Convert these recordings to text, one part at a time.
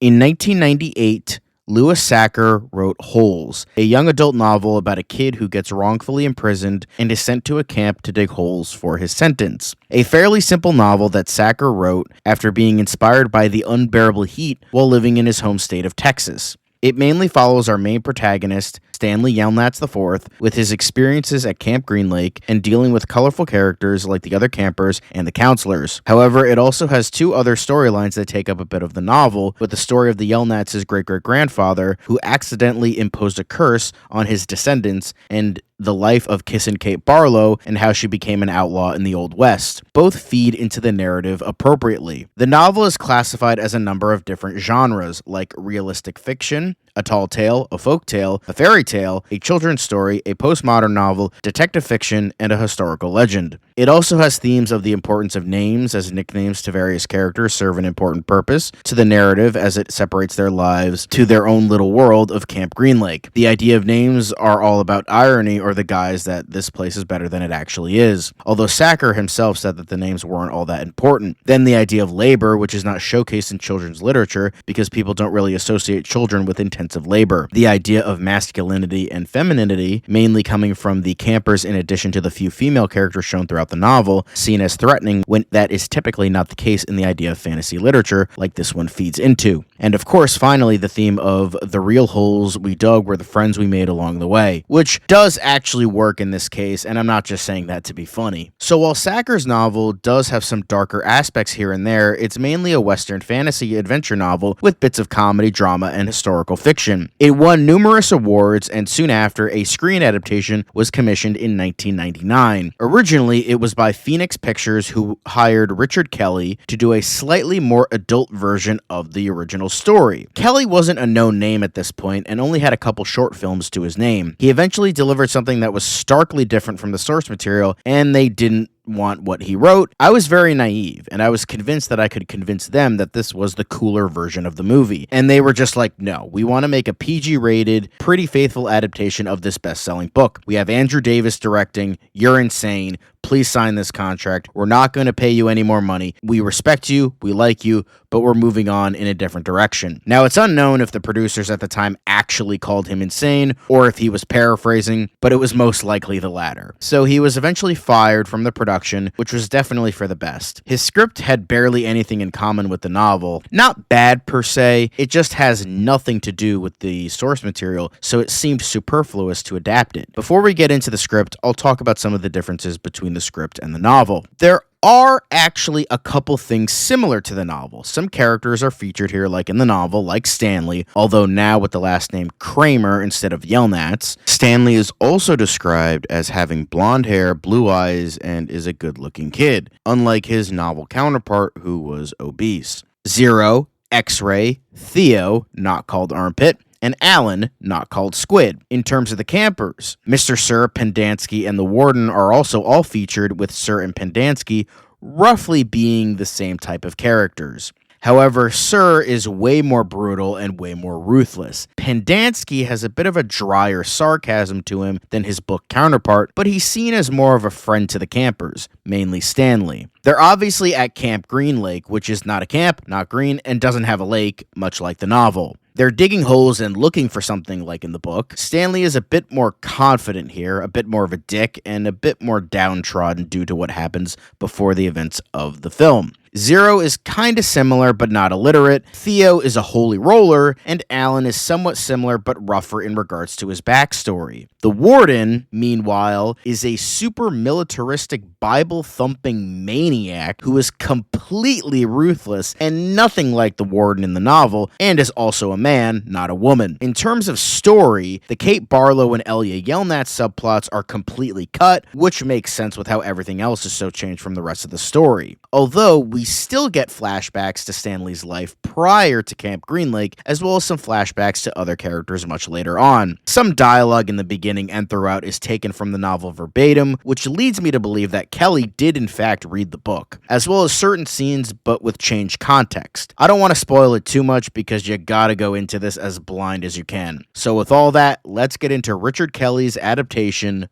In 1998, Louis Sacker wrote Holes, a young adult novel about a kid who gets wrongfully imprisoned and is sent to a camp to dig holes for his sentence. A fairly simple novel that Sacker wrote after being inspired by the unbearable heat while living in his home state of Texas. It mainly follows our main protagonist, Stanley Yelnats IV, with his experiences at Camp Green Lake and dealing with colorful characters like the other campers and the counselors. However, it also has two other storylines that take up a bit of the novel, with the story of the Yelnats' great-great-grandfather who accidentally imposed a curse on his descendants, and the life of Kissin' Kate Barlow and how she became an outlaw in the Old West. Both feed into the narrative appropriately. The novel is classified as a number of different genres, like realistic fiction, a tall tale, a folk tale, a fairy tale, a children's story, a postmodern novel, detective fiction, and a historical legend. It also has themes of the importance of names, as nicknames to various characters serve an important purpose to the narrative as it separates their lives to their own little world of Camp Green Lake. The idea of names are all about irony or the guise that this place is better than it actually is, although Sacker himself said that the names weren't all that important. Then the idea of labor, which is not showcased in children's literature because people don't really associate children with intensive labor. The idea of masculinity and femininity, mainly coming from the campers in addition to the few female characters shown throughout the novel, seen as threatening when that is typically not the case in the idea of fantasy literature like this one feeds into. And of course, finally, the theme of the real holes we dug were the friends we made along the way, which does actually work in this case, and I'm not just saying that to be funny. So while Sacker's novel does have some darker aspects here and there, it's mainly a Western fantasy adventure novel with bits of comedy, drama, and historical fiction. It won numerous awards, and soon after, a screen adaptation was commissioned in 1999. Originally, it was by Phoenix Pictures, who hired Richard Kelly to do a slightly more adult version of the original story. Kelly wasn't a known name at this point and only had a couple short films to his name. He eventually delivered something that was starkly different from the source material, and they didn't want what he wrote. I was very naive, and I was convinced that I could convince them that this was the cooler version of the movie. And they were just like, no, we want to make a PG-rated, pretty faithful adaptation of this best-selling book. We have Andrew Davis directing. You're insane. Please sign this contract. We're not going to pay you any more money. We respect you, we like you, but we're moving on in a different direction. Now, it's unknown if the producers at the time actually called him insane or if he was paraphrasing, but it was most likely the latter. So he was eventually fired from the production, which was definitely for the best. His script had barely anything in common with the novel. Not bad per se, it just has nothing to do with the source material, so it seemed superfluous to adapt it. Before we get into the script, I'll talk about some of the differences between the script and the novel. There are actually a couple things similar to the novel. Some characters are featured here like in the novel, like Stanley, although now with the last name Kramer instead of Yelnats. Stanley is also described as having blonde hair, blue eyes, and is a good-looking kid, unlike his novel counterpart who was obese. Zero, X-Ray, Theo, not called Armpit, and Alan, not called Squid. In terms of the campers, Mr. Sir, Pendanski, and the Warden are also all featured, with Sir and Pendanski roughly being the same type of characters. However, Sir is way more brutal and way more ruthless. Pendanski has a bit of a drier sarcasm to him than his book counterpart, but he's seen as more of a friend to the campers, mainly Stanley. They're obviously at Camp Green Lake, which is not a camp, not green, and doesn't have a lake, much like the novel. They're digging holes and looking for something like in the book. Stanley is a bit more confident here, a bit more of a dick, and a bit more downtrodden due to what happens before the events of the film. Zero is kinda similar, but not illiterate. Theo is a holy roller, and Alan is somewhat similar, but rougher in regards to his backstory. The Warden, meanwhile, is a super militaristic, Bible-thumping maniac who is completely ruthless and nothing like the Warden in the novel, and is also a man, not a woman. In terms of story, the Kate Barlow and Elia Yelnats subplots are completely cut, which makes sense with how everything else is so changed from the rest of the story. Although we still get flashbacks to Stanley's life prior to Camp Green Lake, as well as some flashbacks to other characters much later on. Some dialogue in the beginning and throughout is taken from the novel verbatim, which leads me to believe that Kelly did in fact read the book, as well as certain scenes but with changed context. I don't want to spoil it too much because you gotta go into this as blind as you can. So with all that, let's get into Richard Kelly's adaptation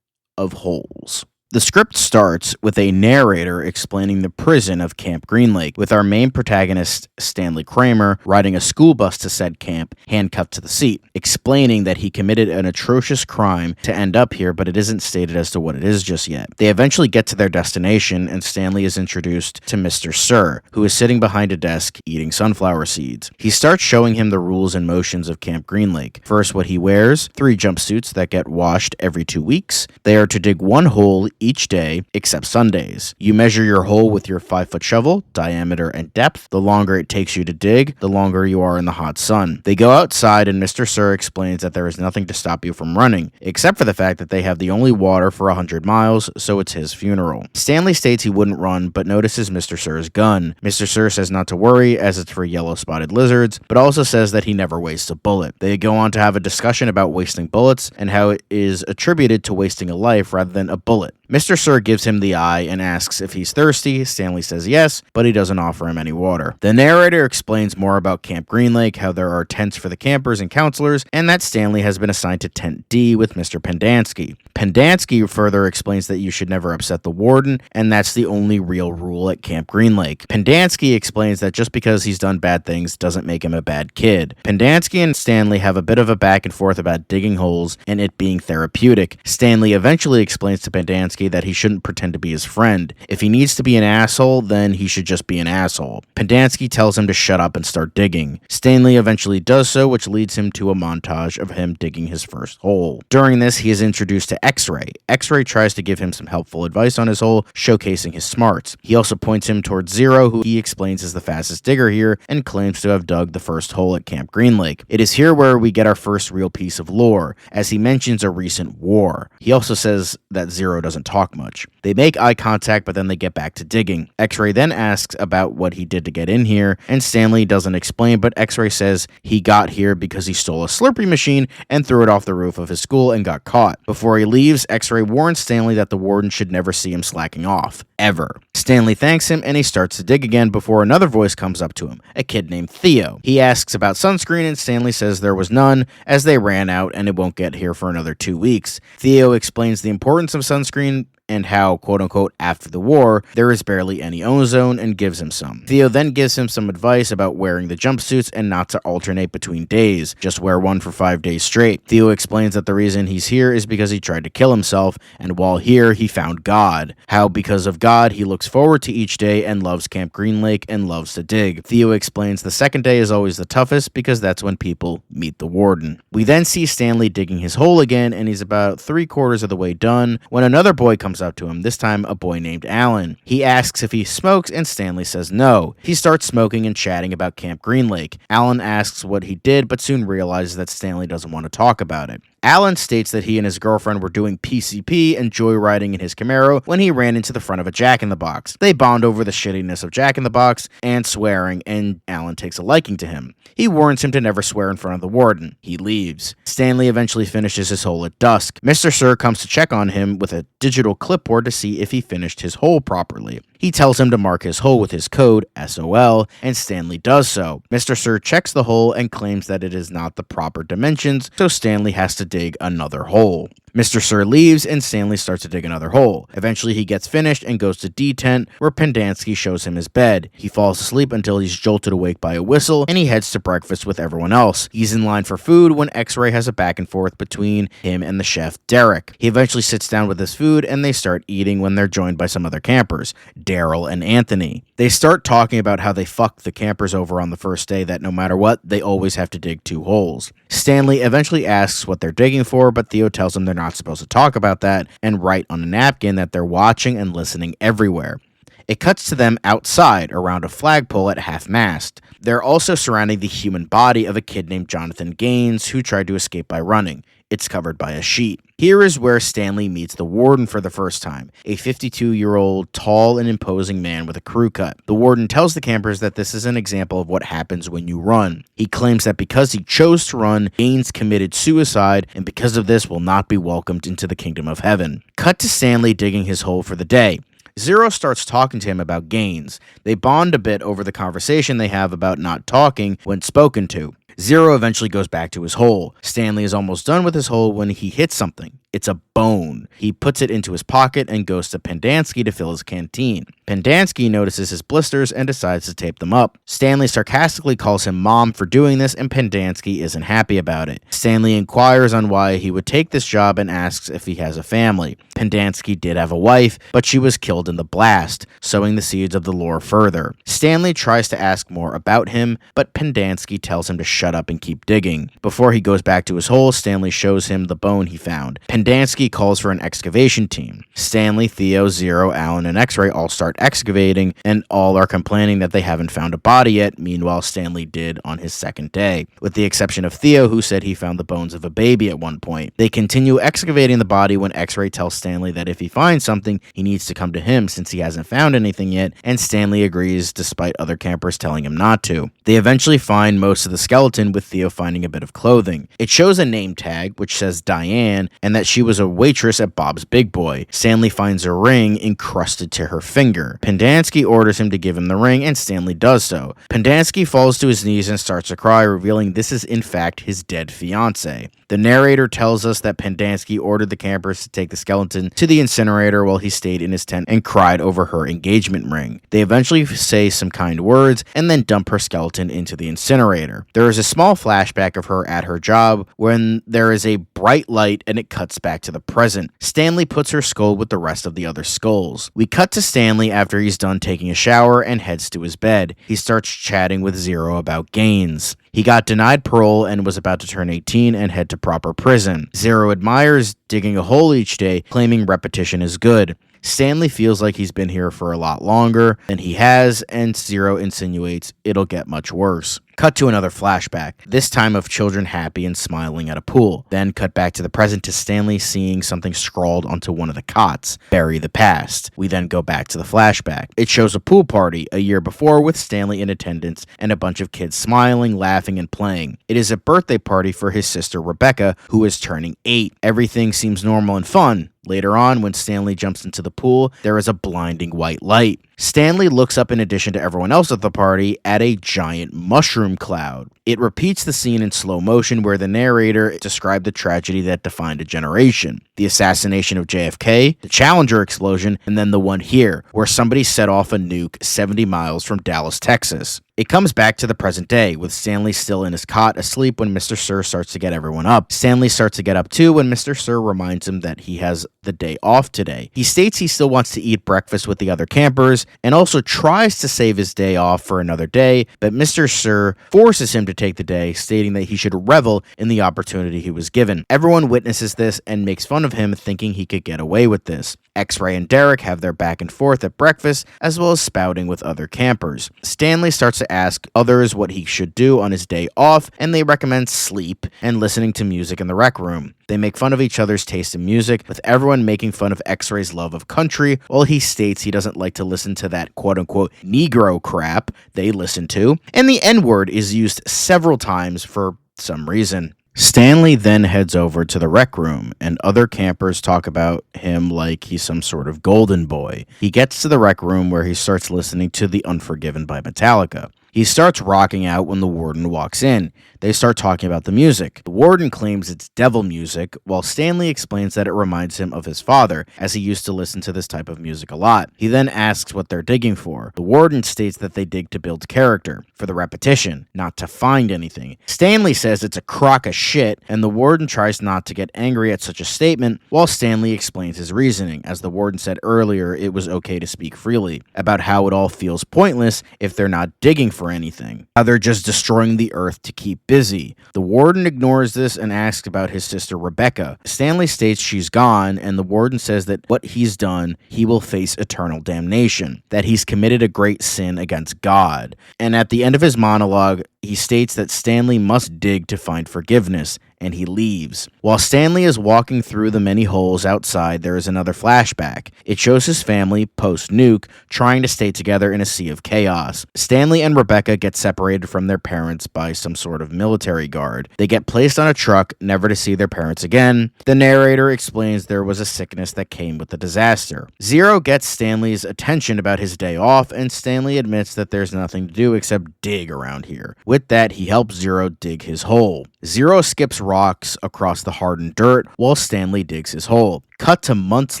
of Holes. The script starts with a narrator explaining the prison of Camp Green Lake, with our main protagonist, Stanley Kramer, riding a school bus to said camp, handcuffed to the seat, explaining that he committed an atrocious crime to end up here, but it isn't stated as to what it is just yet. They eventually get to their destination, and Stanley is introduced to Mr. Sir, who is sitting behind a desk eating sunflower seeds. He starts showing him the rules and motions of Camp Green Lake. First, what he wears: 3 jumpsuits that get washed every 2 weeks. They are to dig 1 hole each day, except Sundays. You measure your hole with your 5-foot shovel, diameter and depth. The longer it takes you to dig, the longer you are in the hot sun. They go outside, and Mr. Sir explains that there is nothing to stop you from running, except for the fact that they have the only water for 100 miles, so it's his funeral. Stanley states he wouldn't run, but notices Mr. Sir's gun. Mr. Sir says not to worry, as it's for yellow-spotted lizards, but also says that he never wastes a bullet. They go on to have a discussion about wasting bullets, and how it is attributed to wasting a life rather than a bullet. Mr. Sir gives him the eye and asks if he's thirsty. Stanley says yes, but he doesn't offer him any water. The narrator explains more about Camp Green Lake, how there are tents for the campers and counselors, and that Stanley has been assigned to Tent D with Mr. Pendanski. Pendanski further explains that you should never upset the warden, and that's the only real rule at Camp Green Lake. Pendanski explains that just because he's done bad things doesn't make him a bad kid. Pendanski and Stanley have a bit of a back and forth about digging holes and it being therapeutic. Stanley eventually explains to Pendanski that he shouldn't pretend to be his friend. If he needs to be an asshole, then he should just be an asshole. Pendanski tells him to shut up and start digging. Stanley eventually does so, which leads him to a montage of him digging his first hole. During this, he is introduced to X-Ray. X-Ray tries to give him some helpful advice on his hole, showcasing his smarts. He also points him towards Zero, who he explains is the fastest digger here, and claims to have dug the first hole at Camp Green Lake. It is here where we get our first real piece of lore, as he mentions a recent war. He also says that Zero doesn't talk much. They make eye contact, but then they get back to digging. X-Ray then asks about what he did to get in here, and Stanley doesn't explain, but X-Ray says he got here because he stole a Slurpee machine and threw it off the roof of his school and got caught. Before he leaves, X-Ray warns Stanley that the warden should never see him slacking off, ever. Stanley thanks him, and he starts to dig again before another voice comes up to him, a kid named Theo. He asks about sunscreen, and Stanley says there was none, as they ran out and it won't get here for another 2 weeks. Theo explains the importance of sunscreen and how, quote-unquote, after the war, there is barely any ozone, and gives him some. Theo then gives him some advice about wearing the jumpsuits and not to alternate between days, just wear one for 5 days straight. Theo explains that the reason he's here is because he tried to kill himself, and while here, he found God. How, because of God, he looks forward to each day and loves Camp Green Lake and loves to dig. Theo explains the second day is always the toughest because that's when people meet the warden. We then see Stanley digging his hole again, and he's about 3/4 of the way done when another boy comes up to him, this time a boy named Alan. He asks if he smokes, and Stanley says no. He starts smoking and chatting about Camp Green Lake. Alan asks what he did, but soon realizes that Stanley doesn't want to talk about it. Alan states that he and his girlfriend were doing PCP and joyriding in his Camaro when he ran into the front of a Jack-in-the-Box. They bond over the shittiness of Jack-in-the-Box and swearing, and Alan takes a liking to him. He warns him to never swear in front of the warden. He leaves. Stanley eventually finishes his hole at dusk. Mr. Sir comes to check on him with a digital clipboard to see if he finished his hole properly. He tells him to mark his hole with his code, SOL, and Stanley does so. Mr. Sir checks the hole and claims that it is not the proper dimensions, so Stanley has to dig another hole. Mr. Sir leaves, and Stanley starts to dig another hole. Eventually, he gets finished and goes to D tent, where Pendanski shows him his bed. He falls asleep until he's jolted awake by a whistle, and he heads to breakfast with everyone else. He's in line for food when X-Ray has a back and forth between him and the chef, Derek. He eventually sits down with his food, and they start eating when they're joined by some other campers, Daryl and Anthony. They start talking about how they fucked the campers over on the first day, that no matter what, they always have to dig 2 holes. Stanley eventually asks what they're digging for, but Theo tells him they're not supposed to talk about that and write on a napkin that they're watching and listening everywhere. It cuts to them outside around a flagpole at half-mast. They're also surrounding the human body of a kid named Jonathan Gaines who tried to escape by running. It's covered by a sheet. Here is where Stanley meets the warden for the first time, a 52-year-old tall and imposing man with a crew cut. The warden tells the campers that this is an example of what happens when you run. He claims that because he chose to run, Gaines committed suicide, and because of this will not be welcomed into the kingdom of heaven. Cut to Stanley digging his hole for the day. Zero starts talking to him about Gaines. They bond a bit over the conversation they have about not talking when spoken to. Zero eventually goes back to his hole. Stanley is almost done with his hole when he hits something. It's a bone. He puts it into his pocket and goes to Pendanski to fill his canteen. Pendanski notices his blisters and decides to tape them up. Stanley sarcastically calls him mom for doing this, and Pendanski isn't happy about it. Stanley inquires on why he would take this job and asks if he has a family. Pendanski did have a wife, but she was killed in the blast, sowing the seeds of the lore further. Stanley tries to ask more about him, but Pendanski tells him to shut up and keep digging. Before he goes back to his hole, Stanley shows him the bone he found. Pendanski calls for an excavation team. Stanley, Theo, Zero, Alan, and X-Ray all start excavating, and all are complaining that they haven't found a body yet. Meanwhile, Stanley did on his second day, with the exception of Theo, who said he found the bones of a baby at one point. They continue excavating the body when X-Ray tells Stanley that if he finds something, he needs to come to him since he hasn't found anything yet, and Stanley agrees despite other campers telling him not to. They eventually find most of the skeleton, with Theo finding a bit of clothing. It shows a name tag, which says Diane, and that she was a waitress at Bob's Big Boy. Stanley finds a ring encrusted to her finger. Pendanski orders him to give him the ring, and Stanley does so. Pendanski falls to his knees and starts to cry, revealing this is in fact his dead fiancée. The narrator tells us that Pendanski ordered the campers to take the skeleton to the incinerator while he stayed in his tent and cried over her engagement ring. They eventually say some kind words and then dump her skeleton into the incinerator. There is a small flashback of her at her job when there is a bright light and it cuts back to the present. Stanley puts her skull with the rest of the other skulls. We cut to Stanley after he's done taking a shower and heads to his bed. He starts chatting with Zero about gains. He got denied parole and was about to turn 18 and head to proper prison. Zero admires digging a hole each day, claiming repetition is good. Stanley feels like he's been here for a lot longer than he has, and Zero insinuates it'll get much worse. Cut to another flashback, this time of children happy and smiling at a pool. Then cut back to the present to Stanley seeing something scrawled onto one of the cots, bury the past. We then go back to the flashback. It shows a pool party a year before with Stanley in attendance and a bunch of kids smiling, laughing, and playing. It is a birthday party for his sister Rebecca, who is turning 8. Everything seems normal and fun. Later on, when Stanley jumps into the pool, there is a blinding white light. Stanley looks up in addition to everyone else at the party at a giant mushroom cloud. It repeats the scene in slow motion where the narrator described the tragedy that defined a generation. The assassination of JFK, the Challenger explosion, and then the one here, where somebody set off a nuke 70 miles from Dallas, Texas. It comes back to the present day, with Stanley still in his cot asleep when Mr. Sir starts to get everyone up. Stanley starts to get up too when Mr. Sir reminds him that he has the day off today. He states he still wants to eat breakfast with the other campers, and also tries to save his day off for another day, but Mr. Sir forces him to take the day, stating that he should revel in the opportunity he was given. Everyone witnesses this and makes fun of him, thinking he could get away with this. X-Ray and Derek have their back and forth at breakfast, as well as spouting with other campers. Stanley starts to ask others what he should do on his day off, and they recommend sleep and listening to music in the rec room. They make fun of each other's taste in music, with everyone making fun of X-Ray's love of country, while he states he doesn't like to listen to that quote-unquote Negro crap they listen to, and the N-word is used several times for some reason. Stanley then heads over to the rec room, and other campers talk about him like he's some sort of golden boy. He gets to the rec room where he starts listening to The Unforgiven by Metallica. He starts rocking out when the warden walks in. They start talking about the music. The warden claims it's devil music, while Stanley explains that it reminds him of his father, as he used to listen to this type of music a lot. He then asks what they're digging for. The warden states that they dig to build character, for the repetition, not to find anything. Stanley says it's a crock of shit, and the warden tries not to get angry at such a statement, while Stanley explains his reasoning. As the warden said earlier, it was okay to speak freely, about how it all feels pointless if they're not digging for anything. How they're just destroying the earth to keep busy. The warden ignores this and asks about his sister Rebecca. Stanley states she's gone, and the warden says that what he's done, he will face eternal damnation, that he's committed a great sin against God. And at the end of his monologue, he states that Stanley must dig to find forgiveness, and he leaves. While Stanley is walking through the many holes outside, there is another flashback. It shows his family, post-nuke, trying to stay together in a sea of chaos. Stanley and Rebecca get separated from their parents by some sort of military guard. They get placed on a truck, never to see their parents again. The narrator explains there was a sickness that came with the disaster. Zero gets Stanley's attention about his day off, and Stanley admits that there's nothing to do except dig around here. With that, he helps Zero dig his hole. Zero skips rocks across the hardened dirt while Stanley digs his hole. Cut to months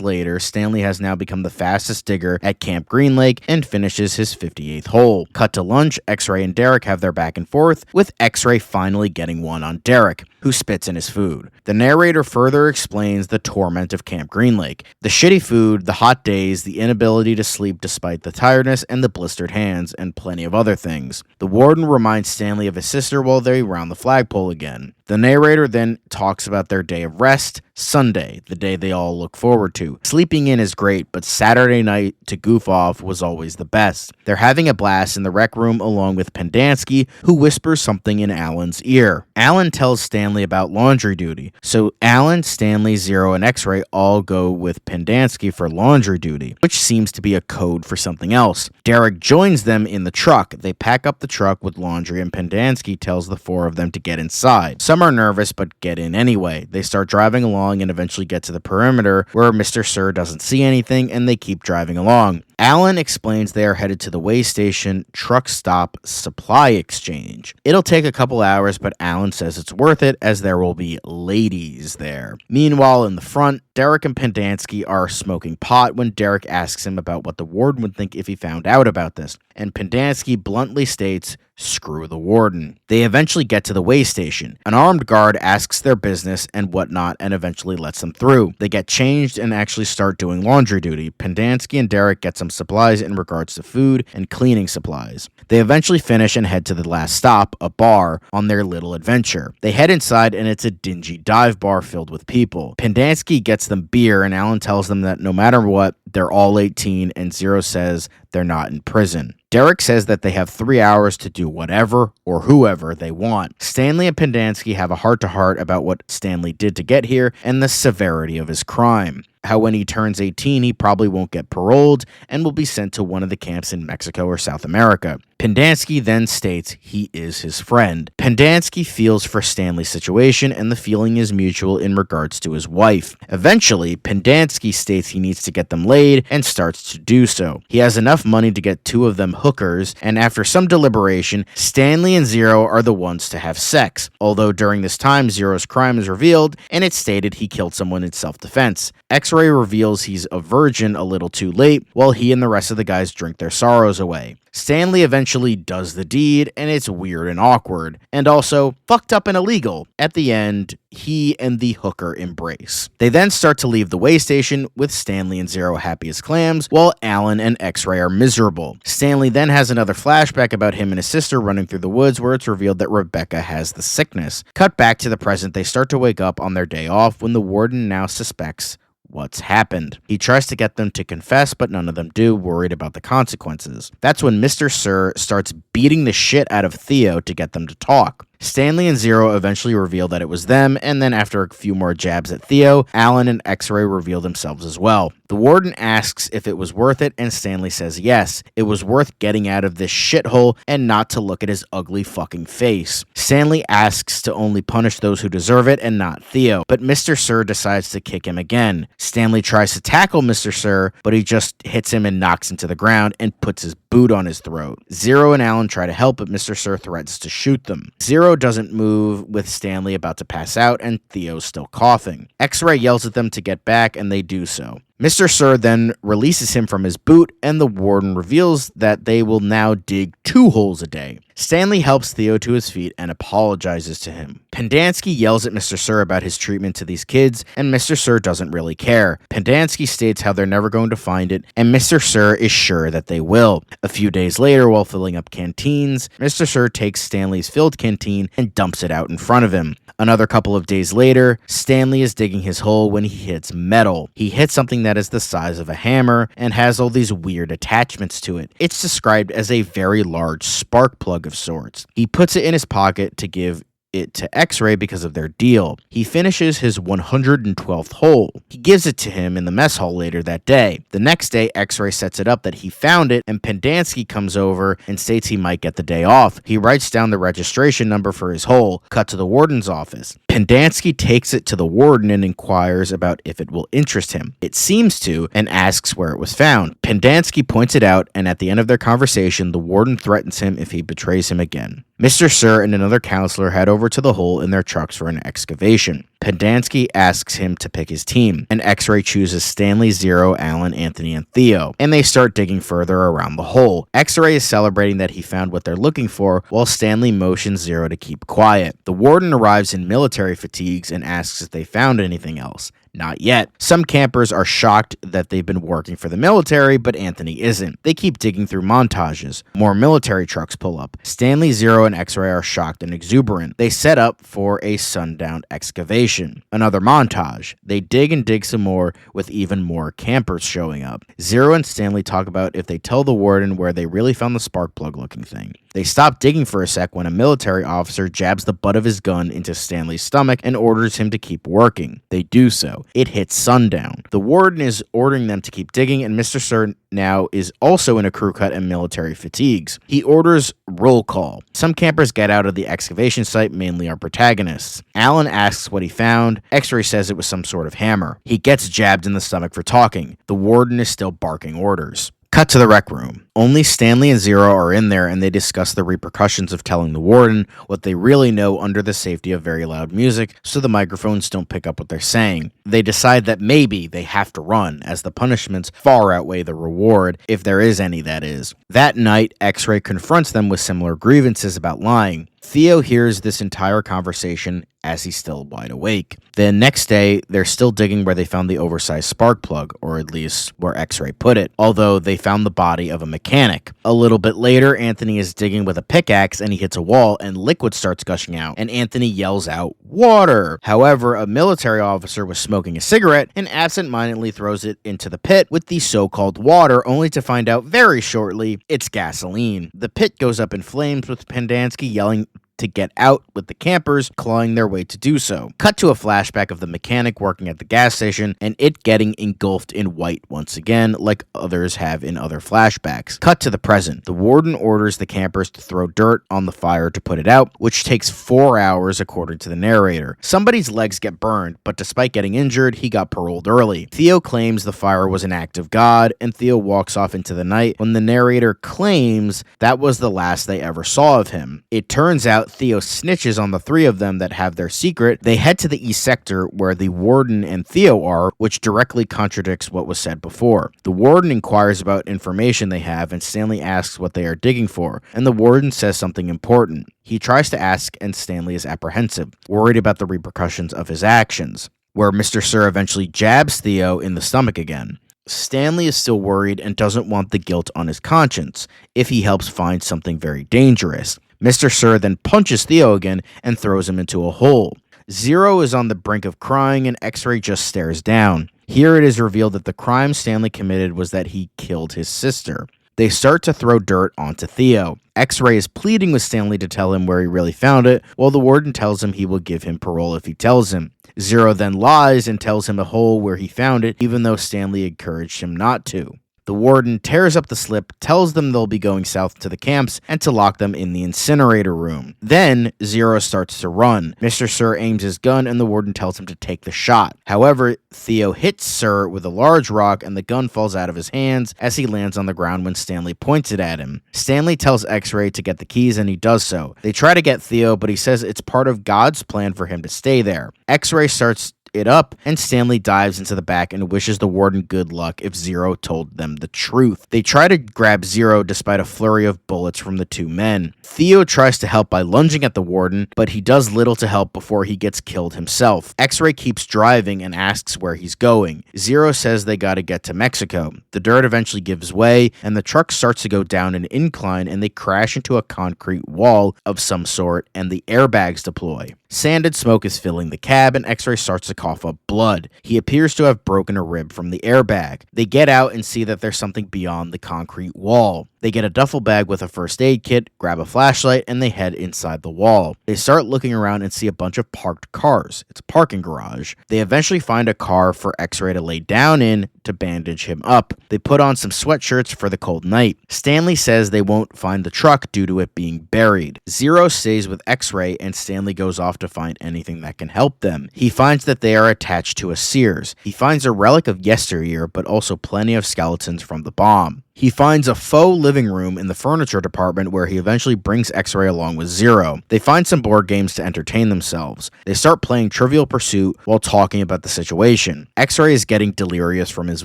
later, Stanley has now become the fastest digger at Camp Green Lake and finishes his 58th hole. Cut to lunch, X-Ray and Derek have their back and forth, with X-Ray finally getting one on Derek, who spits in his food. The narrator further explains the torment of Camp Green Lake: the shitty food, the hot days, the inability to sleep despite the tiredness, and the blistered hands, and plenty of other things. The warden reminds Stanley of his sister while they round the flagpole again. The narrator then talks about their day of rest, Sunday, the day they all look forward to. Sleeping in is great, but Saturday night to goof off was always the best. They're having a blast in the rec room along with Pendanski, who whispers something in Alan's ear. Alan tells Stanley about laundry duty, so Alan, Stanley, Zero, and X-Ray all go with Pendanski for laundry duty, which seems to be a code for something else. Derek joins them in the truck. They pack up the truck with laundry, and Pendanski tells the four of them to get inside. Some are nervous, but get in anyway. They start driving along and eventually get to the perimeter, where Mr. Sir doesn't see anything, and they keep driving along. Alan explains they are headed to the way station truck stop supply exchange. It'll take a couple hours, but Alan says it's worth it as there will be ladies there. Meanwhile, in the front, Derek and Pendanski are smoking pot when Derek asks him about what the warden would think if he found out about this, and Pendanski bluntly states, "Screw the warden." They eventually get to the way station. An armed guard asks their business and whatnot and eventually lets them through. They get changed and actually start doing laundry duty. Pendanski and Derek get some supplies in regards to food and cleaning supplies. They eventually finish and head to the last stop, a bar, on their little adventure. They head inside and it's a dingy dive bar filled with people. Pendanski gets them beer and Alan tells them that no matter what, they're all 18, and Zero says they're not in prison. Derek says that they have 3 hours to do whatever or whoever they want. Stanley and Pendanski have a heart-to-heart about what Stanley did to get here and the severity of his crime. How when he turns 18, he probably won't get paroled and will be sent to one of the camps in Mexico or South America. Pendanski then states he is his friend. Pendanski feels for Stanley's situation, and the feeling is mutual in regards to his wife. Eventually, Pendanski states he needs to get them laid and starts to do so. He has enough money to get 2 of them hookers, and after some deliberation, Stanley and Zero are the ones to have sex. Although during this time, Zero's crime is revealed, and it's stated he killed someone in self-defense. X-Ray reveals he's a virgin a little too late, while he and the rest of the guys drink their sorrows away. Stanley eventually does the deed, and it's weird and awkward, and also fucked up and illegal. At the end, he and the hooker embrace. They then start to leave the way station, with Stanley and Zero happy as clams, while Alan and X-Ray are miserable. Stanley then has another flashback about him and his sister running through the woods, where it's revealed that Rebecca has the sickness. Cut back to the present, they start to wake up on their day off when the warden now suspects what's happened. He tries to get them to confess, but none of them do, worried about the consequences. That's when Mr. Sir starts beating the shit out of Theo to get them to talk. Stanley and Zero eventually reveal that it was them, and then after a few more jabs at Theo, Alan and X-Ray reveal themselves as well. The warden asks if it was worth it, and Stanley says yes, it was worth getting out of this shithole and not to look at his ugly fucking face. Stanley asks to only punish those who deserve it and not Theo, but Mr. Sir decides to kick him again. Stanley tries to tackle Mr. Sir, but he just hits him and knocks him to the ground and puts his boot on his throat. Zero and Alan try to help, but Mr. Sir threatens to shoot them. Zero doesn't move, with Stanley about to pass out and Theo's still coughing. X-Ray yells at them to get back, and they do so. Mr. Sir then releases him from his boot, and the warden reveals that they will now dig 2 holes a day. Stanley helps Theo to his feet and apologizes to him. Pendanski yells at Mr. Sir about his treatment to these kids, and Mr. Sir doesn't really care. Pendanski states how they're never going to find it, and Mr. Sir is sure that they will. A few days later, while filling up canteens, Mr. Sir takes Stanley's filled canteen and dumps it out in front of him. Another couple of days later, Stanley is digging his hole when he hits metal. He hits something that is the size of a hammer and has all these weird attachments to it. It's described as a very large spark plug of sorts. He puts it in his pocket to give it to X-Ray because of their deal. He finishes his 112th hole. He gives it to him in the mess hall later that day. The next day, X-Ray sets it up that he found it, and Pendanski comes over and states he might get the day off. He writes down the registration number for his hole. Cut to the warden's office. Pendanski takes it to the warden and inquires about if it will interest him. It seems to, and asks where it was found. Pendanski points it out, and at the end of their conversation, the warden threatens him if he betrays him again. Mr. Sir and another counselor head over to the hole in their trucks for an excavation. Pendanski asks him to pick his team, and X-Ray chooses Stanley, Zero, Alan, Anthony, and Theo, and they start digging further around the hole. X-Ray is celebrating that he found what they're looking for, while Stanley motions Zero to keep quiet. The warden arrives in military fatigues and asks if they found anything else. Not yet. Some campers are shocked that they've been working for the military, but Anthony isn't. They keep digging through montages. More military trucks pull up. Stanley, Zero, and X-Ray are shocked and exuberant. They set up for a sundown excavation. Another montage. They dig and dig some more, with even more campers showing up. Zero and Stanley talk about if they tell the warden where they really found the spark plug looking thing. They stop digging for a sec when a military officer jabs the butt of his gun into Stanley's stomach and orders him to keep working. They do so. It hits sundown. The warden is ordering them to keep digging, and Mr. Sir now is also in a crew cut and military fatigues. He orders roll call. Some campers get out of the excavation site, mainly our protagonists. Alan asks what he found. X-Ray says it was some sort of hammer. He gets jabbed in the stomach for talking. The warden is still barking orders. Cut to the rec room. Only Stanley and Zero are in there, and they discuss the repercussions of telling the warden what they really know under the safety of very loud music, so the microphones don't pick up what they're saying. They decide that maybe they have to run, as the punishments far outweigh the reward, if there is any, that is. That night, X-Ray confronts them with similar grievances about lying. Theo hears this entire conversation as he's still wide awake. The next day, they're still digging where they found the oversized spark plug, or at least where X-Ray put it, although they found the body of a mechanic. A little bit later, Anthony is digging with a pickaxe and he hits a wall and liquid starts gushing out, and Anthony yells out, "Water!" However, a military officer was smoking a cigarette and absent-mindedly throws it into the pit with the so-called water, only to find out very shortly it's gasoline. The pit goes up in flames, with Pendanski yelling to get out, with the campers clawing their way to do so. Cut to a flashback of the mechanic working at the gas station and it getting engulfed in white once again, like others have in other flashbacks. Cut to the present. The warden orders the campers to throw dirt on the fire to put it out, which takes 4 hours according to the narrator. Somebody's legs get burned, but despite getting injured, he got paroled early. Theo claims the fire was an act of God, and Theo walks off into the night when the narrator claims that was the last they ever saw of him. It turns out Theo snitches on the three of them that have their secret. They head to the east sector where the warden and Theo are, which directly contradicts what was said before. The warden inquires about information they have, and Stanley asks what they are digging for, and the warden says something important. He tries to ask, and Stanley is apprehensive, worried about the repercussions of his actions, where Mr. Sir eventually jabs Theo in the stomach again. Stanley is still worried and doesn't want the guilt on his conscience if he helps find something very dangerous. Mr. Sir then punches Theo again and throws him into a hole. Zero is on the brink of crying, and X-Ray just stares down. Here it is revealed that the crime Stanley committed was that he killed his sister. They start to throw dirt onto Theo. X-Ray is pleading with Stanley to tell him where he really found it, while the warden tells him he will give him parole if he tells him. Zero then lies and tells him a hole where he found it, even though Stanley encouraged him not to. The warden tears up the slip, tells them they'll be going south to the camps, and to lock them in the incinerator room. Then, Zero starts to run. Mr. Sir aims his gun, and the warden tells him to take the shot. However, Theo hits Sir with a large rock, and the gun falls out of his hands as he lands on the ground when Stanley points it at him. Stanley tells X-Ray to get the keys, and he does so. They try to get Theo, but he says it's part of God's plan for him to stay there. X-Ray starts it up, and Stanley dives into the back and wishes the warden good luck if Zero told them the truth. They try to grab Zero despite a flurry of bullets from the two men. Theo tries to help by lunging at the warden, but he does little to help before he gets killed himself. X-Ray keeps driving and asks where he's going. Zero says they gotta get to Mexico. The dirt eventually gives way, and the truck starts to go down an incline, and they crash into a concrete wall of some sort, and the airbags deploy. Sand and smoke is filling the cab, and X-Ray starts to cough up blood. He appears to have broken a rib from the airbag. They get out and see that there's something beyond the concrete wall. They get a duffel bag with a first aid kit, grab a flashlight, and they head inside the wall. They start looking around and see a bunch of parked cars. It's a parking garage. They eventually find a car for X-Ray to lay down in to bandage him up. They put on some sweatshirts for the cold night. Stanley says they won't find the truck due to it being buried. Zero stays with X-Ray, and Stanley goes off to find anything that can help them. He finds that they are attached to a Sears. He finds a relic of yesteryear, but also plenty of skeletons from the bomb. He finds a faux living room in the furniture department where he eventually brings X-Ray along with Zero. They find some board games to entertain themselves. They start playing Trivial Pursuit while talking about the situation. X-Ray is getting delirious from his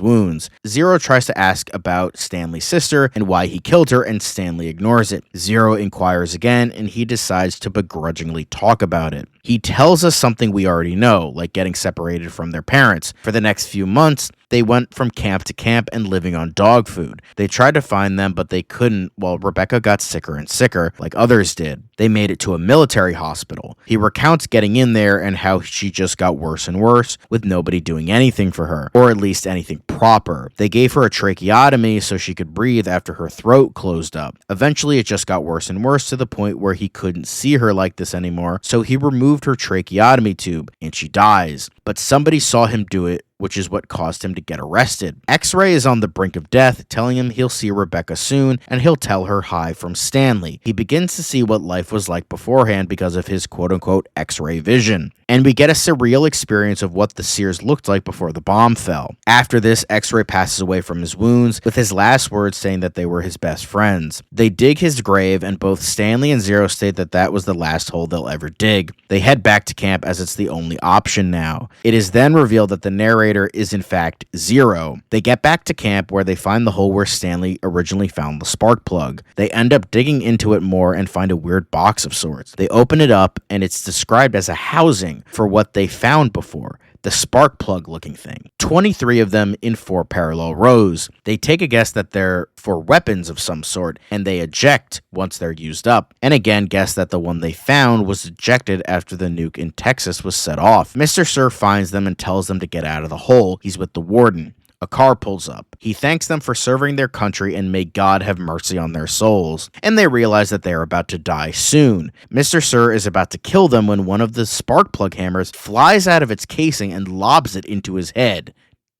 wounds. Zero tries to ask about Stanley's sister and why he killed her, and Stanley ignores it. Zero inquires again, and he decides to begrudgingly talk about it. He tells us something we already know, like getting separated from their parents. For the next few months, they went from camp to camp and living on dog food. They tried to find them, but they couldn't, while Rebecca got sicker and sicker, like others did. They made it to a military hospital. He recounts getting in there and how she just got worse and worse, with nobody doing anything for her, or at least anything proper. They gave her a tracheotomy so she could breathe after her throat closed up. Eventually, it just got worse and worse to the point where he couldn't see her like this anymore, so he removed her tracheotomy tube, and she dies. But somebody saw him do it, which is what caused him to get arrested. X-Ray is on the brink of death, telling him he'll see Rebecca soon, and he'll tell her hi from Stanley. He begins to see what life was like beforehand because of his quote-unquote X-ray vision. And we get a surreal experience of what the Sears looked like before the bomb fell. After this, X-Ray passes away from his wounds, with his last words saying that they were his best friends. They dig his grave, and both Stanley and Zero state that that was the last hole they'll ever dig. They head back to camp as it's the only option now. It is then revealed that the narrator is in fact Zero. They get back to camp where they find the hole where Stanley originally found the spark plug. They end up digging into it more and find a weird box of sorts. They open it up and it's described as a housing for what they found before, the spark plug looking thing. 23 of them in 4 parallel rows. They take a guess that they're for weapons of some sort, and they eject once they're used up, and again guess that the one they found was ejected after the nuke in Texas was set off. Mr. Sir finds them and tells them to get out of the hole. He's with the warden. A car pulls up. He thanks them for serving their country and may God have mercy on their souls. And they realize that they are about to die soon. Mr. Sir is about to kill them when one of the spark plug hammers flies out of its casing and lobs it into his head.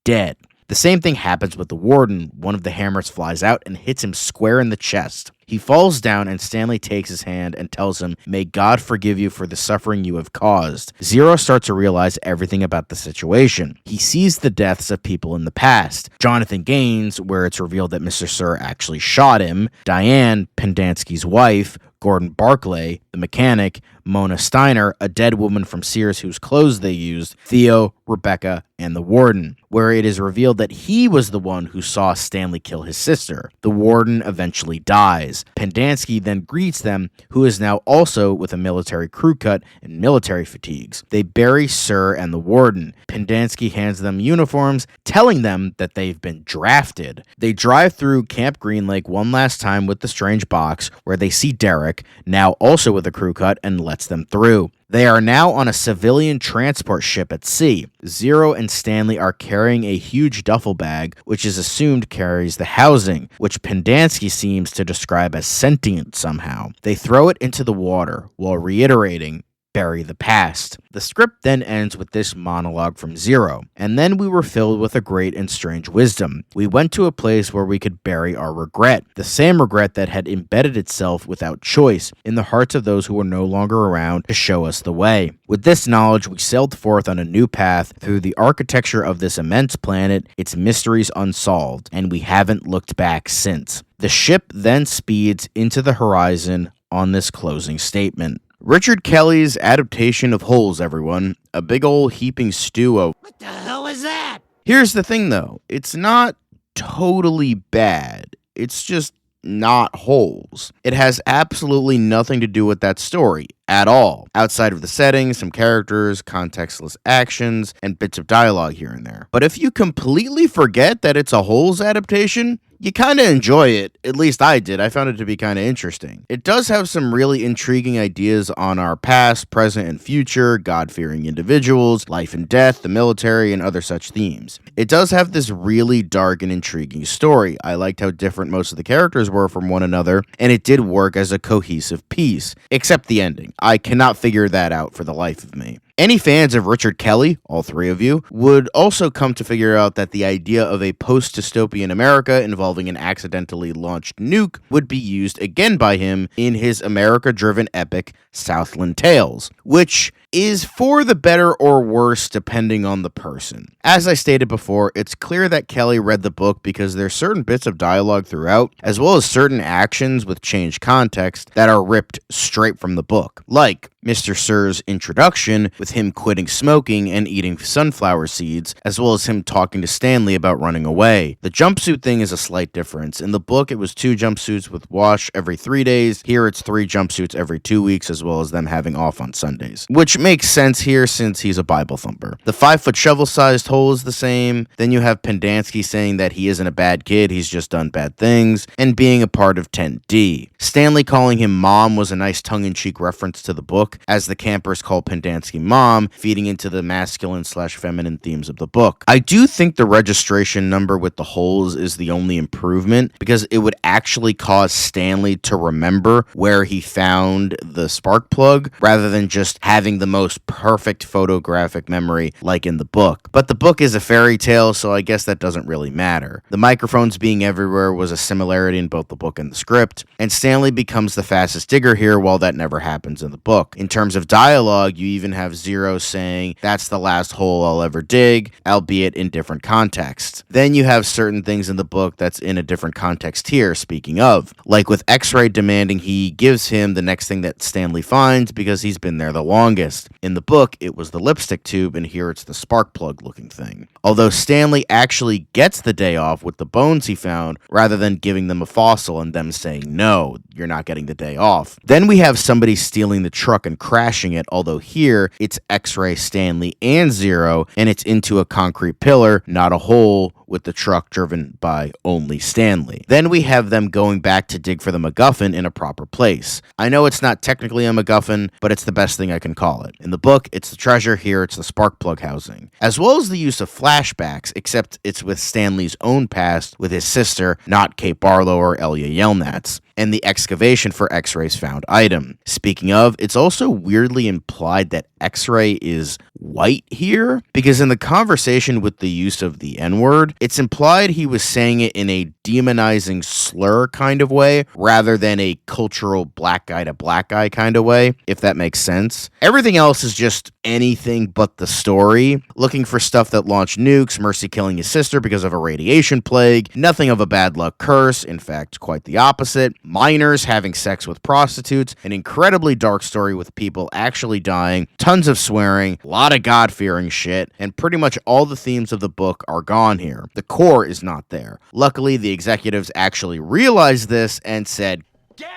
Dead. The same thing happens with the warden. One of the hammers flies out and hits him square in the chest. He falls down and Stanley takes his hand and tells him, "May God forgive you for the suffering you have caused." Zero starts to realize everything about the situation. He sees the deaths of people in the past. Jonathan Gaines, where it's revealed that Mr. Sir actually shot him. Diane, Pendanski's wife. Gordon Barclay, the mechanic. Mona Steiner, a dead woman from Sears whose clothes they used. Theo, Rebecca, and the warden, where it is revealed that he was the one who saw Stanley kill his sister. The warden eventually dies. Pendanski then greets them, who is now also with a military crew cut and military fatigues. They bury Sir and the warden. Pendanski hands them uniforms, telling them that they've been drafted. They drive through Camp Green Lake one last time with the strange box, where they see Derek, now also with a crew cut, and lets them through. They are now on a civilian transport ship at sea. Zero and Stanley are carrying a huge duffel bag, which is assumed carries the housing, which Pendanski seems to describe as sentient somehow. They throw it into the water, while reiterating, "Bury the past." The script then ends with this monologue from Zero. "And then we were filled with a great and strange wisdom. We went to a place where we could bury our regret, the same regret that had embedded itself without choice in the hearts of those who were no longer around to show us the way. With this knowledge, we sailed forth on a new path through the architecture of this immense planet, its mysteries unsolved, and we haven't looked back since." The ship then speeds into the horizon on this closing statement. Richard Kelly's adaptation of Holes, everyone. A big ol' heaping stew of... What the hell is that? Here's the thing, though. It's not totally bad. It's just not Holes. It has absolutely nothing to do with that story at all, outside of the setting, some characters, contextless actions, and bits of dialogue here and there. But if you completely forget that it's a Holes adaptation, you kind of enjoy it. At least I did. I found it to be kind of interesting. It does have some really intriguing ideas on our past, present, and future, God-fearing individuals, life and death, the military, and other such themes. It does have this really dark and intriguing story. I liked how different most of the characters were from one another, and it did work as a cohesive piece, except the ending. I cannot figure that out for the life of me. Any fans of Richard Kelly, all 3 of you, would also come to figure out that the idea of a post-dystopian America involving an accidentally launched nuke would be used again by him in his America-driven epic Southland Tales, which is for the better or worse depending on the person. As I stated before, it's clear that Kelly read the book because there's certain bits of dialogue throughout, as well as certain actions with changed context that are ripped straight from the book, like Mr. Sir's introduction with him quitting smoking and eating sunflower seeds, as well as him talking to Stanley about running away. The jumpsuit thing is a slight difference. In the book, it was 2 jumpsuits with wash every 3 days. Here, it's 3 jumpsuits every 2 weeks, as well as them having off on Sundays, which makes sense here since he's a Bible thumper. The 5-foot shovel-sized hole is the same. Then you have Pendanski saying that he isn't a bad kid, he's just done bad things, and being a part of 10D. Stanley calling him Mom was a nice tongue-in-cheek reference to the book, as the campers call Pendanski Mom, feeding into the masculine/feminine themes of the book. I do think the registration number with the holes is the only improvement, because it would actually cause Stanley to remember where he found the spark plug, rather than just having the most perfect photographic memory like in the book. But the book is a fairy tale, so I guess that doesn't really matter. The microphones being everywhere was a similarity in both the book and the script, and Stanley becomes the fastest digger here, while that never happens in the book. In terms of dialogue, you even have Zero saying, "That's the last hole I'll ever dig," albeit in different contexts. Then you have certain things in the book that's in a different context here, speaking of, like with X-Ray demanding he gives him the next thing that Stanley finds because he's been there the longest. In the book, it was the lipstick tube, and here it's the spark plug looking thing. Although Stanley actually gets the day off with the bones he found, rather than giving them a fossil and them saying, "No, you're not getting the day off." Then we have somebody stealing the truck and crashing it, although here it's X-Ray, Stanley, and Zero, and it's into a concrete pillar, not a hole, with the truck driven by only Stanley. Then we have them going back to dig for the MacGuffin in a proper place. I know it's not technically a MacGuffin, but it's the best thing I can call it. In the book, it's the treasure, here it's the spark plug housing. As well as the use of flashbacks, except it's with Stanley's own past with his sister, not Kate Barlow or Elia Yelnats, and the excavation for X-Ray's found item. Speaking of, it's also weirdly implied that X-Ray is white here, because in the conversation with the use of the N-word, it's implied he was saying it in a demonizing slur kind of way, rather than a cultural black guy to black guy kind of way, if that makes sense. Everything else is just anything but the story. Looking for stuff that launched nukes, Mercy killing his sister because of a radiation plague, nothing of a bad luck curse, in fact, quite the opposite. Minors having sex with prostitutes, an incredibly dark story with people actually dying, tons of swearing, a lot of God-fearing shit, and pretty much all the themes of the book are gone here. The core is not there. Luckily, the executives actually realized this and said, "Get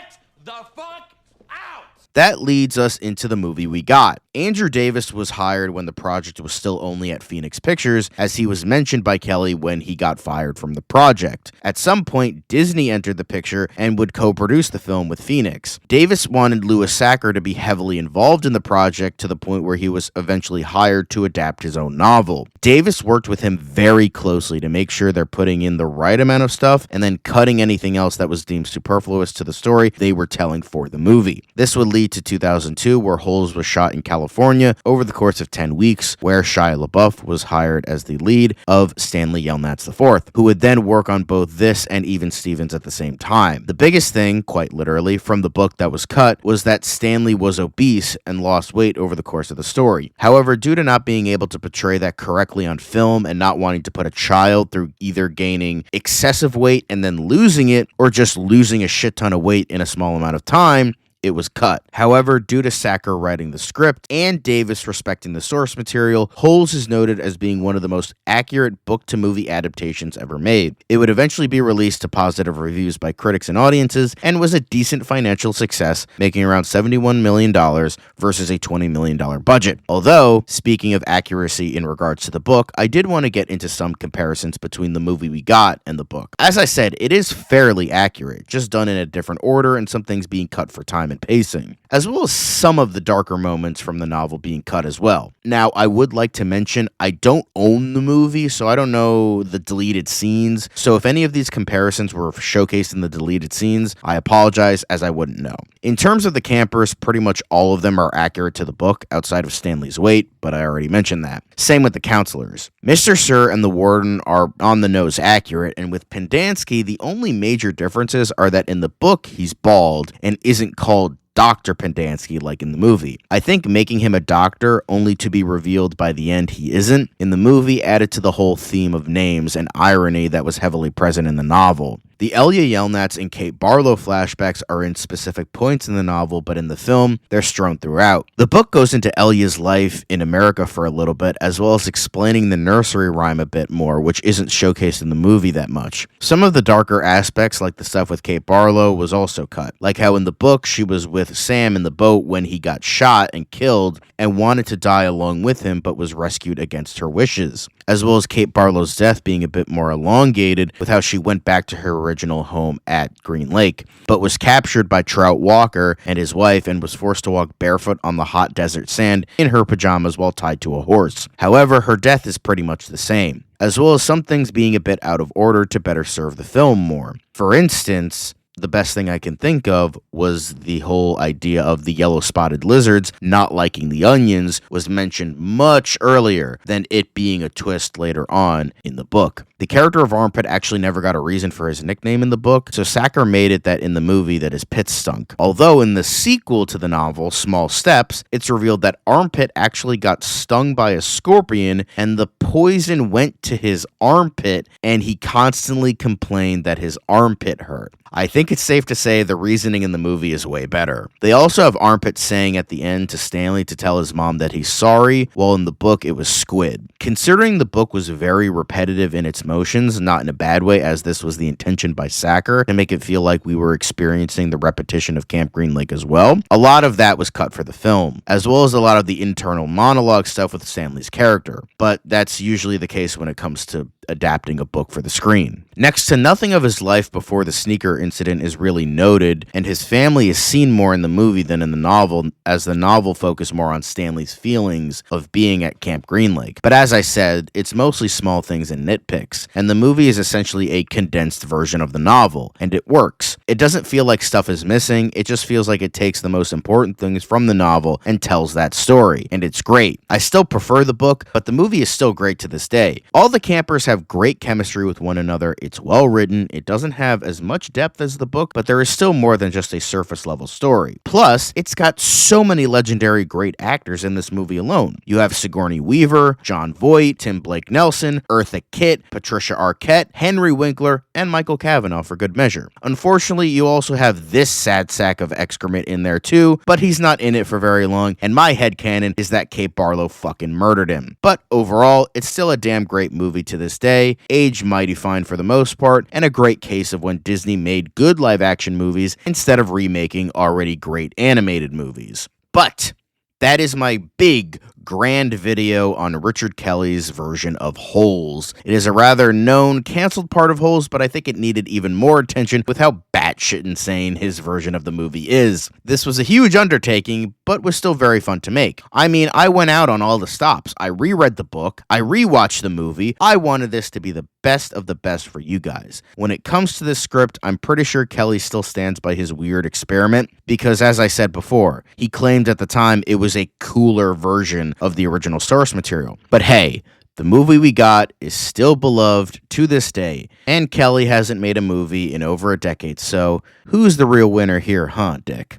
the fuck out!" That leads us into the movie we got. Andrew Davis was hired when the project was still only at Phoenix Pictures, as he was mentioned by Kelly when he got fired from the project. At some point, Disney entered the picture and would co-produce the film with Phoenix. Davis wanted Louis Sacker to be heavily involved in the project to the point where he was eventually hired to adapt his own novel. Davis worked with him very closely to make sure they're putting in the right amount of stuff and then cutting anything else that was deemed superfluous to the story they were telling for the movie. This would lead to 2002, where Holes was shot in California over the course of 10 weeks, where Shia LaBeouf was hired as the lead of Stanley Yelnats IV, who would then work on both this and Even Stevens at the same time. The biggest thing, quite literally, from the book that was cut was that Stanley was obese and lost weight over the course of the story. However, due to not being able to portray that correctly on film and not wanting to put a child through either gaining excessive weight and then losing it, or just losing a shit ton of weight in a small amount of time, it was cut. However, due to Sacker writing the script and Davis respecting the source material, Holes is noted as being one of the most accurate book-to-movie adaptations ever made. It would eventually be released to positive reviews by critics and audiences, and was a decent financial success, making around $71 million versus a $20 million budget. Although, speaking of accuracy in regards to the book, I did want to get into some comparisons between the movie we got and the book. As I said, it is fairly accurate, just done in a different order and some things being cut for time and pacing, as well as some of the darker moments from the novel being cut as well. Now, I would like to mention, I don't own the movie, so I don't know the deleted scenes, so if any of these comparisons were showcased in the deleted scenes, I apologize, as I wouldn't know. In terms of the campers, pretty much all of them are accurate to the book, outside of Stanley's weight, but I already mentioned that. Same with the counselors. Mr. Sir and the warden are on the nose accurate, and with Pendanski, the only major differences are that in the book, he's bald and isn't called Dr. Pendanski like in the movie. I think making him a doctor only to be revealed by the end he isn't in the movie added to the whole theme of names and irony that was heavily present in the novel. The Elia Yelnats and Kate Barlow flashbacks are in specific points in the novel, but in the film, they're strewn throughout. The book goes into Elia's life in America for a little bit, as well as explaining the nursery rhyme a bit more, which isn't showcased in the movie that much. Some of the darker aspects, like the stuff with Kate Barlow, was also cut. Like how in the book, she was with Sam in the boat when he got shot and killed and wanted to die along with him, but was rescued against her wishes. As well as Kate Barlow's death being a bit more elongated with how she went back to her original home at Green Lake, but was captured by Trout Walker and his wife and was forced to walk barefoot on the hot desert sand in her pajamas while tied to a horse. However, her death is pretty much the same, as well as some things being a bit out of order to better serve the film more. For instance, the best thing I can think of was the whole idea of the yellow-spotted lizards not liking the onions was mentioned much earlier than it being a twist later on in the book. The character of Armpit actually never got a reason for his nickname in the book, so Sacker made it that in the movie that his pit stunk. Although in the sequel to the novel, Small Steps, it's revealed that Armpit actually got stung by a scorpion and the poison went to his armpit and he constantly complained that his armpit hurt. I think it's safe to say the reasoning in the movie is way better. They also have Armpit saying at the end to Stanley to tell his mom that he's sorry, while in the book it was Squid. Considering the book was very repetitive in its motions, not in a bad way, as this was the intention by Sacker to make it feel like we were experiencing the repetition of Camp Green Lake as well, a lot of that was cut for the film, as well as a lot of the internal monologue stuff with Stanley's character. But that's usually the case when it comes to adapting a book for the screen. Next to nothing of his life before the sneaker incident is really noted, and his family is seen more in the movie than in the novel, as the novel focused more on Stanley's feelings of being at Camp Green Lake. But as I said, it's mostly small things and nitpicks, and the movie is essentially a condensed version of the novel, and it works. It doesn't feel like stuff is missing, it just feels like it takes the most important things from the novel and tells that story, and it's great. I still prefer the book, but the movie is still great to this day. All the campers have great chemistry with one another, it's well written, it doesn't have as much depth as the book, but there is still more than just a surface level story. Plus, it's got so many legendary great actors in this movie alone. You have Sigourney Weaver, Jon Voight, Tim Blake Nelson, Eartha Kitt, Patricia Arquette, Henry Winkler, and Michael Cavanaugh for good measure. Unfortunately, you also have this sad sack of excrement in there too, but he's not in it for very long, and my headcanon is that Kate Barlow fucking murdered him. But overall, it's still a damn great movie to this day, aged mighty fine for the most part, and a great case of when Disney made good live-action movies instead of remaking already great animated movies. But that is my big, grand video on Richard Kelly's version of Holes. It is a rather known, canceled part of Holes, but I think it needed even more attention with how batshit insane his version of the movie is. This was a huge undertaking, but was still very fun to make. I mean, I went out on all the stops. I reread the book, I rewatched the movie. I wanted this to be the best of the best for you guys. When it comes to this script, I'm pretty sure Kelly still stands by his weird experiment, because as I said before, he claimed at the time it was a cooler version of the original source material. But hey, the movie we got is still beloved to this day, and Kelly hasn't made a movie in over a decade, so who's the real winner here, huh, Dick?